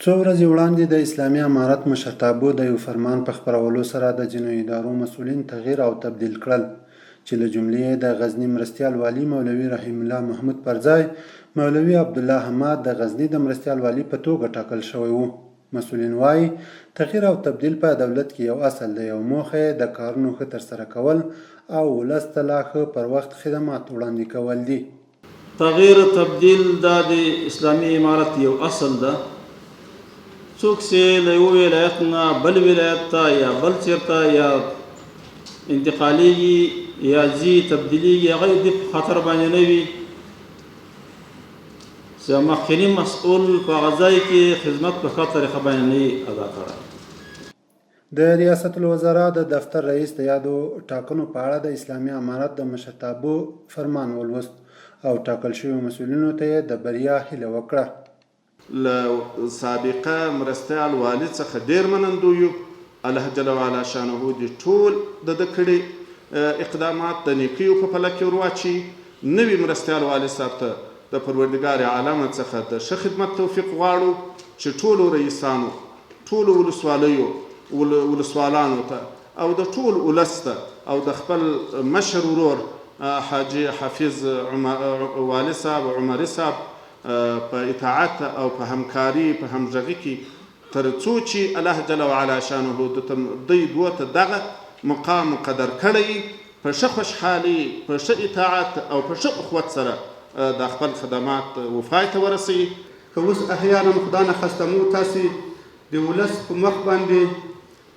څو ورځې وړاندې د اسلامي امارت مشرتابه د یو فرمان په خپرولو سره د ځینو ادارو مسؤلین تغییر او تبدیل کړل، چې له جملې یې د غزني مرستیال والي مولوي رحیم الله محمود پر ځای مولوي عبدالله حماد د غزني د مرستیال والي په توګه ټاکل شوی و. مسؤلین وایي تغییر او تبدیل په دولت کې یو اصل دی او موخه یې د کارونو ښه ترسره کول او ولس ته لا ښه پر وخت خدمات وړاندې کول دي. تغییر تبدیل دا د اسلامي امارت یو اصل ده. څوک چې له یو ولایت نه بل ولایت ته یا بل چېرته یا انتقالیږي یا ځي تبدیلیږي، هغه د خطر باندې نه وي چې مخکني مسؤل په هغه ځای کې خدمت په ښه طریقه باندې نه وي ادا کړی. د ریاست الوزرا د دفتر رئیس د یادو ټاکنو په اړه د اسلامي امارت د مشرتابه فرمان ولوست او ټاکل شویو مسؤلینو ته یې د بریا هیله وکړه. له سابقه مرستیال والي څخه ډېر منندو یو. الله جل وعلا شانه دې ټول د ده کړي اقدامات د نیکیو په پله کې ور واچي. نوي مرستیال والي صاحب ته د پروردګار عالم څخه د ښه خدمت توفیق غواړو چې ټولو رئیسانو، ټولو ولسوالانو ته او د ټول ولس ته او د خپل مشر ورور حاجي حافظ والي صاحب عمري صاحب په اطاعت او په همکاري په همغږي کې تر څو چې الله جل وعلا شانه دوی دوه ته دغه مقام مقدر کړی، په ښه خوشحالي، په ښه اطاعت او په ښه اخوت سره د خپل خدمات وفای ته ورسوي. که اوس احیانا خدا نخواسته موږ تاسې د ولس په مخ باندې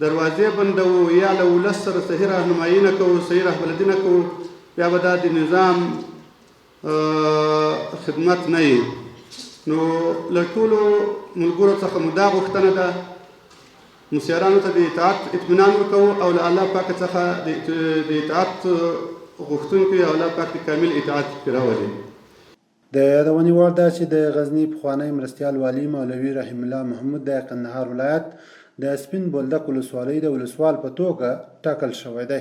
دروازې بندوو یا له ولس سره صحیح راهنمایي نه کوو، صحیح رهبردي نه کوو، بیا به دا د نظام خدمت نه وي. نو له ټولو ملګرو څخه مو دا غوښتنه ده مسیرانو ته د اطاعت اطمینان ورکوو او له الله پاک څخه د اطاعت غوښتونکي او الله پاک د کامل اطاعت پرې راولي. د یادونې وړ ده چې د غزني پخوانی مرستیال والي مولوي رحیم الله محمود د کندهار ولایت د سپین بولدک ولسوالۍ د ولسوال په توګه ټاکل شوی دی.